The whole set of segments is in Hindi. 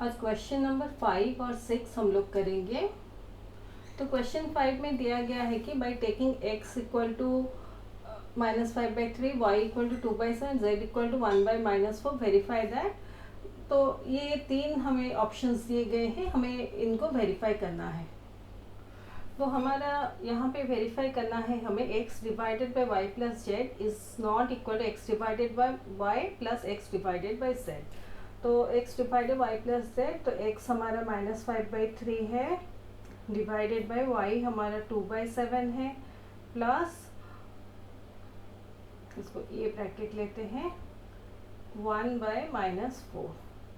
आज क्वेश्चन नंबर 5 और 6 हम लोग करेंगे। तो क्वेश्चन 5 में दिया गया है कि by taking x equal to -5/3, y equal to 2/7, z equal to 1/-4 verify that. तो ये तीन हमें ऑप्शंस दिए गए हैं, हमें इनको वेरीफाई करना है। तो हमारा यहाँ पे वेरीफाई करना है हमें x divided by Y plus Z is not equal to x divided by Y plus X divided by Z. तो x divided Y plus Z, तो x हमारा -5/3 है, डिवाइडेड बाई y हमारा 2/7 है, प्लस इसको ये ब्रैकेट लेते हैं 1/-4।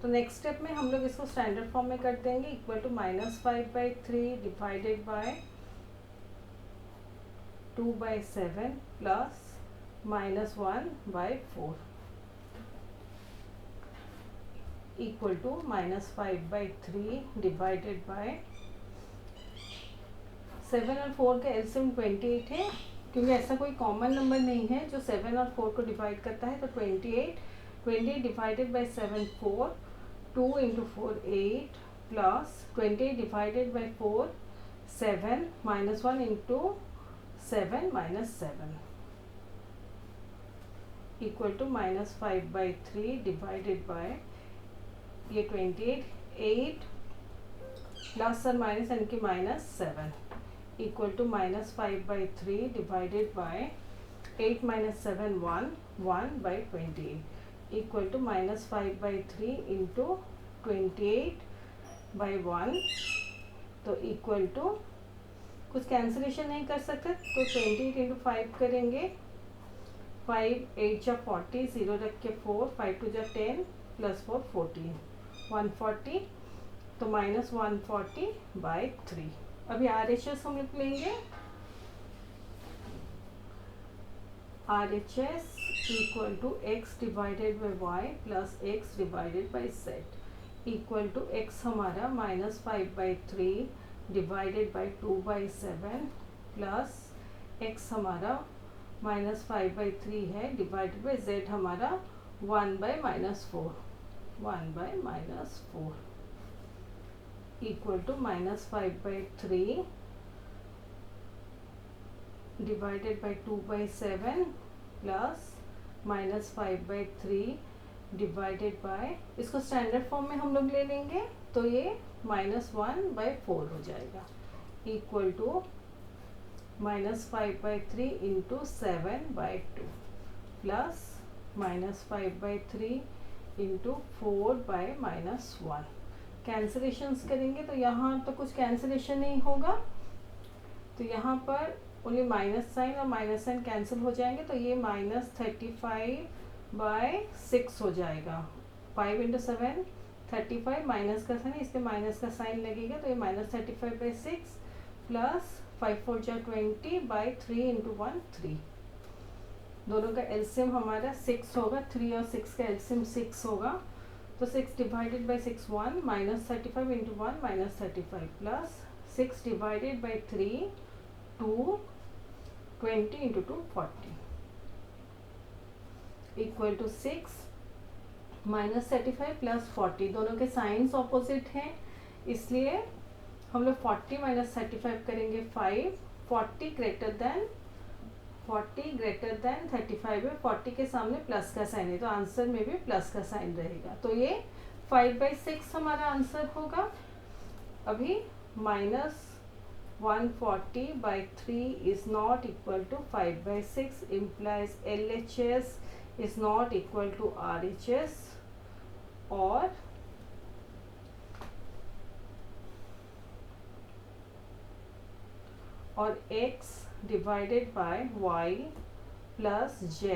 तो नेक्स्ट स्टेप में हम लोग इसको स्टैंडर्ड फॉर्म में कर देंगे, equal to -5/3 divided by 2/7 plus -1/4 equal to -5/3 divided by 7 और 4 का एलसीएम 28 है, क्योंकि ऐसा कोई कॉमन नंबर नहीं है जो 7 और 4 को डिवाइड करता है। तो 28 divided by 7 4, 2 into 4 8, plus 28 divided by 4 7, -1 into 7 -7 equal to -5/3 divided by ये 28 8 प्लस और माइनस यानी कि -7 equal to -5/3 divided by 8 - 7 1/28 equal to -5/3 into 28/1, तो इक्वल टू कुछ कैंसिलेशन नहीं कर सकते, तो 28 इंटू 5 करेंगे, 5 8 जा 40, 0 रख के 4, 5 2 जा 10 प्लस 4 14, 140, तो -140/3। अभी RHS हम लोग लेंगे, RHS equal to x divided by Y plus X divided by Z equal to x हमारा -5/3 डिवाइडेड बाई 2/7 प्लस x हमारा -5/3 है डिवाइडेड बाई z हमारा 1/-4 equal to -5/3 divided by 2/7 plus -5/3 divided by, इसको स्टैंडर्ड फॉर्म में हम लोग ले लेंगे, तो ये -1/4 हो जाएगा, equal to -5/3 into 7/2 plus -5/3 into 4/-1। Cancellations करेंगे तो यहाँ तो कुछ कैंसिलेशन नहीं होगा, तो यहाँ पर ओनली माइनस साइन और माइनस साइन कैंसिल हो जाएंगे, तो ये -35/6 हो जाएगा। 5 इंटू 7 35, माइनस का साइन, इसलिए माइनस का साइन लगेगा, तो ये -35/6 प्लस 5 4 जा 20/3 इंटू 1 3। दोनों का एलसीएम हमारा 6 होगा, 3 और 6 का एलसीएम 6 होगा, तो 6 divided by 6 1, -35 into 1 -35 plus 6 divided by 3 2, 20 into 2 40 equal to 6 -35 plus 40, दोनों के साइंस ऑपोजिट हैं, इसलिए हम लोग 40 - 35 करेंगे 5, 40 ग्रेटर देन 35 है, 40 के सामने प्लस का साइन है, तो आंसर में भी प्लस का साइन रहेगा, तो ये 5/6 हमारा आंसर होगा। अभी -140/3 is not equal to 5/6 implies LHS is not equal to RHS, और x divided by y plus z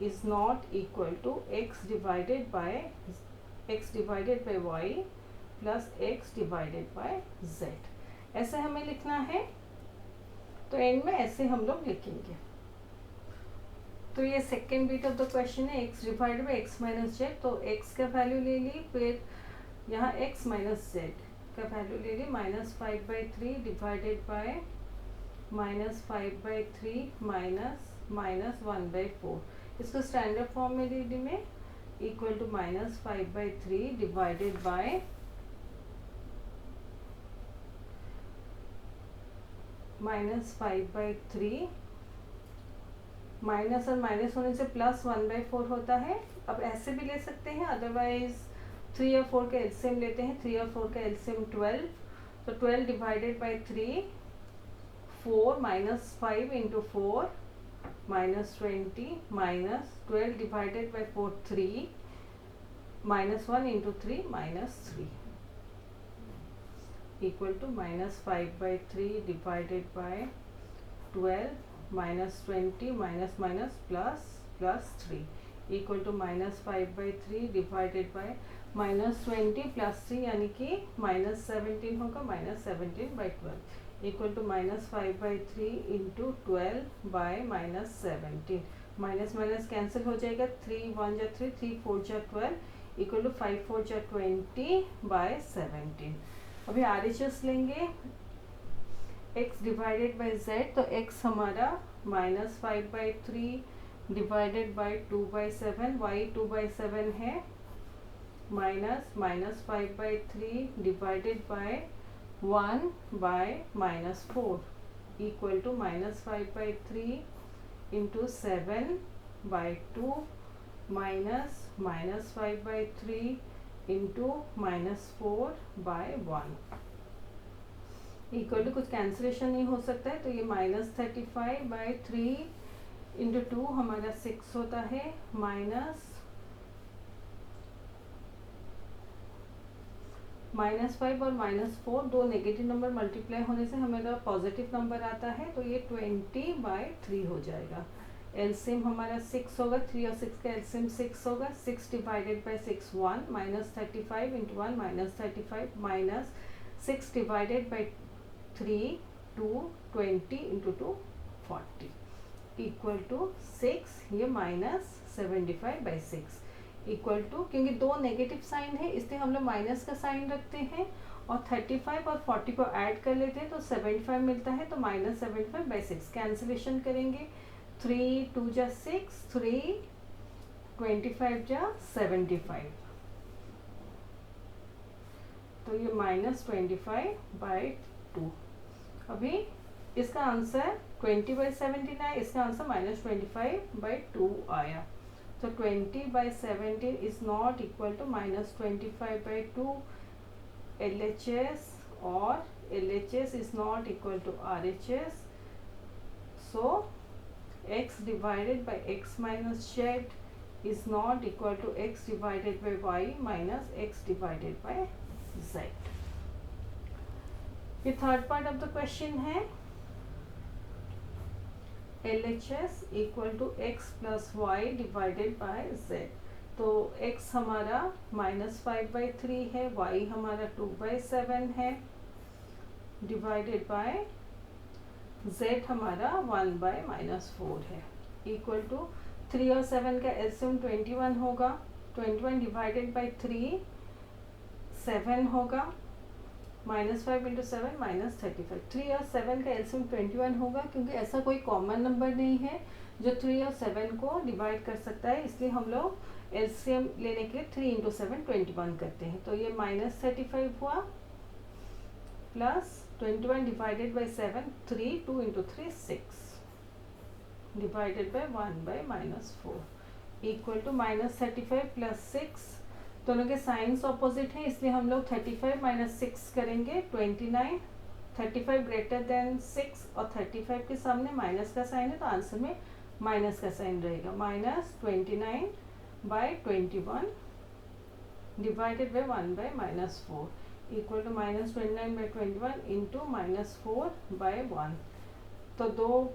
is not equal to x divided by y plus x divided by z। ऐसे हमें लिखना है, तो एंड में ऐसे हम लोग लिखेंगे। तो ये second part of the question है, x divided by x minus z, तो x का वैल्यू ले ली, फिर यहाँ x माइनस जेड का वैल्यू ले ली, -5/3 डिवाइडेड बाय -5/3 -1/4, इसको स्टैंडर्ड फॉर्म में ले ली मैं, equal to -5/3 divided by -5/3, minus और माइनस होने से +1/4 होता है। अब ऐसे भी ले सकते हैं, अदरवाइज 3 और 4 का एलसीएम लेते हैं। 3 और 4 का एलसीएम 12, तो 12 divided by 3, 4 -5 into 4 -20, minus 12 divided by 4 3, -1 into 3 -3, equal to -5/3 divided by 12 -20 minus minus plus 3, equal to -5/3 divided by -20 +3 यानी कि -17 होगा, -17/12, equal to -5/3 into 12 by -17, minus minus cancel हो जाएगा, 3 1 जा 3, 3 4 जा 12, इक्वल टू 5 4 जा 20/17। अभी RHS लेंगे, x डिवाइडेड बाई z, तो x हमारा -5/3 डिवाइडेड बाई 2/7, y 2/7 है, -5/3 divided by 1/-4, equal to -5/3 into 7/2 -5/3 into -4/1, equal to कुछ कैंसिलेशन नहीं हो सकता है, तो ये -35/3 इंटू 2 हमारा 6 होता है, -5 और -4 दो नेगेटिव नंबर मल्टीप्लाई होने से हमारा पॉजिटिव नंबर आता है, तो ये 20/3 हो जाएगा। एलसीएम हमारा 6 होगा, 3 और 6 का एलसीएम 6 होगा, 6 divided by 6 1, -35 into 1 -35, minus 6 divided by 3 2, 20 into 2 40, equal to 6, ये -75/6, इक्वल टू, क्योंकि दो नेगेटिव साइन है इसलिए हम लोग माइनस का साइन रखते हैं, और 35 और 40 को ऐड कर लेते हैं तो 75 मिलता है, तो -75/6 कैंसिलेशन करेंगे, 3 2 जा 6, 3 25 जा 75, तो ये -25/2। अभी इसका आंसर 20/17 आया, इसका आंसर -25/2 आया, तो 20/17 is not equal to -25/2, LHS और LHS is not equal to RHS, so x divided by x minus z is not equal to x divided by y minus x divided by z। ये third part of the question है, LHS equal to x plus y divided by z, तो x हमारा -5/3 है, y हमारा 2/7 है, डिवाइडेड बाय z हमारा 1/-4 है, इक्वल टू 3 और 7 का एलसीएम 21 होगा, 21 डिवाइडेड बाय 3 7 होगा, -5 इंटू 7 -35, 3 और 7 का एलसीएम 21 होगा, क्योंकि ऐसा कोई कॉमन नंबर नहीं है जो 3 और 7 को डिवाइड कर सकता है, इसलिए हम लोग एलसीएम लेने के लिए 3 इंटू 7 21 करते हैं, तो ये -35 हुआ, plus 21 divided by 7 3, 2 into 3 6, divided by 1/-4, equal to -35 plus 6, दोनों के साइंस ऑपोजिट हैं इसलिए हम लोग 35 - 6 करेंगे, 29, 35 ग्रेटर देन 6 और 35 के सामने माइनस का साइन है, तो आंसर में माइनस का साइन रहेगा, -29/21 divided by 1/-4, equal to -29/21 into -4/1, तो दो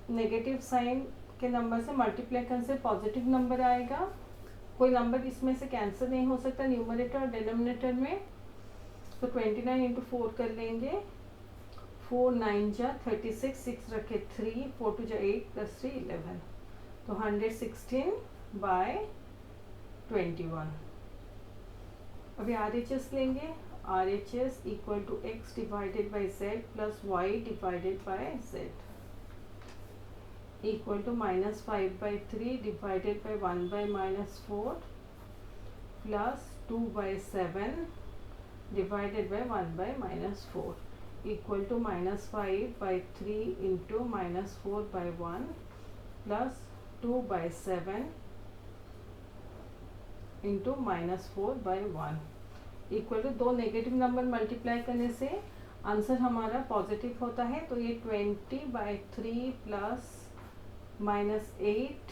नेगेटिव साइन के नंबर से मल्टीप्लाई करने से पॉजिटिव नंबर आएगा, कोई नंबर इसमें से कैंसिल नहीं हो सकता न्यूमरेटर और डिनोमिनेटर में, तो 29 इंटू 4 कर लेंगे, 4 9 जा 36, 6 रखे 3, 4 2 जा 8 प्लस 3 11, तो 116/21। अभी RHS लेंगे, RHS equal to x divided by z plus y divided by z, equal to -5/3 divided by 1/-4 plus 2/7 divided by 1/-4, equal to -5/3 into -4/1 plus 2/7 into -4/1 equal to दो नेगेटिव नंबर मल्टीप्लाई करने से आंसर हमारा पॉजिटिव होता है। तो ये 20/3 प्लस -8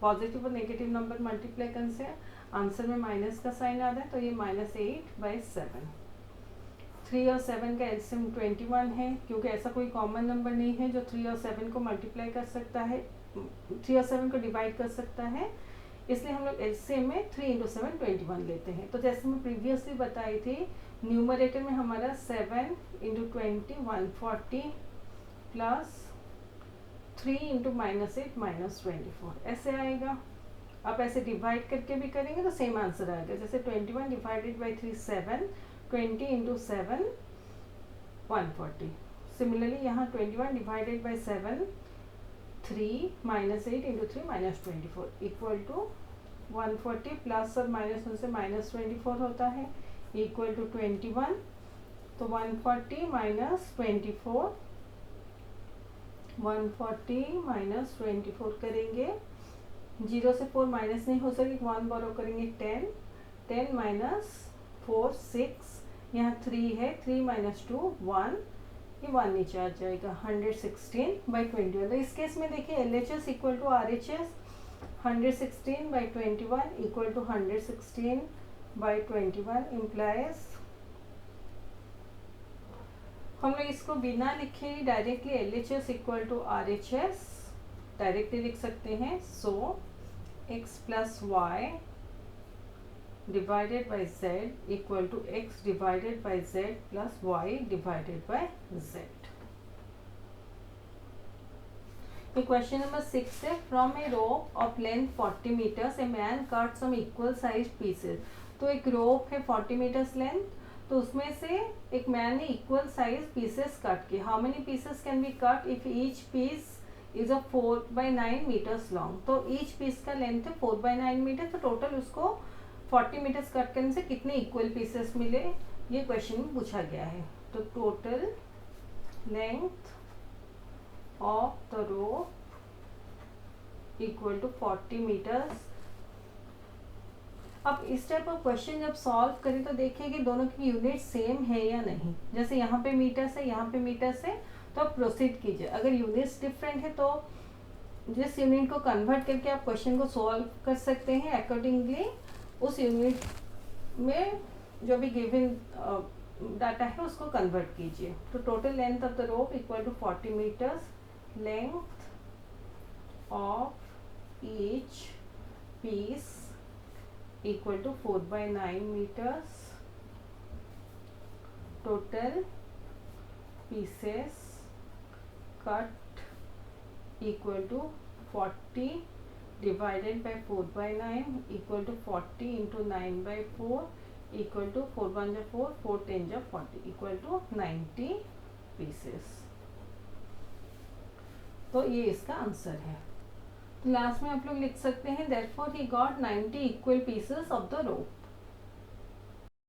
पॉजिटिव और नेगेटिव नंबर मल्टीप्लाई करने से आंसर में माइनस का साइन आता है, तो ये -8/7। 3 और 7 का एलसीएम 21 है, क्योंकि ऐसा कोई कॉमन नंबर नहीं है जो 3 और 7 को मल्टीप्लाई कर सकता है, 3 और 7 को डिवाइड कर सकता है, इसलिए हम लोग एलसीएम में 3 × 7 21 लेते हैं। तो जैसे मैं प्रीवियसली बताई थी, न्यूमरेटर में हमारा 7 × 20 140 प्लस 3 × -8 -24 ऐसे आएगा। आप ऐसे डिवाइड करके भी करेंगे तो सेम आंसर आएगा। जैसे 21 डिवाइडेड बाई 3 7, 20 × 7 140। सिमिलरली यहाँ 21 divided by 7 3 -8 × 3 -24 equal to 140 plus और माइनस से -24 होता है इक्वल टू 21। तो 140 -24 करेंगे, 0 से 4 माइनस नहीं हो सके, 1 बोरो करेंगे 10 -4 6, यहाँ 3 है, 3 - 2 1, ये 1 नीचे आ जाएगा 116/21। तो इस केस में देखिए LHS equal to RHS 116/21 equal to 116/21 implies हम लोग इसको बिना लिखे directly LHS equal to RHS directly लिख सकते हैं। So x plus y divided by z equal to x divided by z plus y divided by z। Question number 6 है, from a rope of length 40 metres a man cut some equal size pieces. तो एक रोप है 40 मीटर्स लेंथ, तो उसमें से एक मैन ने इक्वल साइज पीसेस कट किए। How many pieces can be cut if each piece is a 4/9 metres long. तो ईच पीस का लेंथ है 4/9 मीटर, तो टोटल उसको 40 मीटर्स कट करने से कितने इक्वल पीसेस मिले, ये क्वेश्चन में पूछा गया है। तो total length of the rope equal to 40 metres. अब इस टाइप ऑफ क्वेश्चन जब सॉल्व करें तो देखिए कि दोनों की यूनिट सेम है या नहीं। जैसे यहाँ पे मीटर्स है, यहाँ पे मीटर्स है, तो आप प्रोसीड कीजिए। अगर यूनिट्स डिफरेंट है तो जिस यूनिट को कन्वर्ट करके आप क्वेश्चन को सॉल्व कर सकते हैं, अकॉर्डिंगली उस यूनिट में जो भी गिवन डाटा है उसको कन्वर्ट कीजिए। तो total length of the rope equal to 40 metres, length of each piece equal to 4/9 meters, total pieces cut equal to 40 divided by 4/9 equal to 40 into 9/4 equal to 4 1 जा 4, 4 10 जा 40 equal to 90 pieces। तो ये इसका आंसर है। लास्ट में आप लोग लिख सकते हैं therefore he got 90 equal pieces of the rope.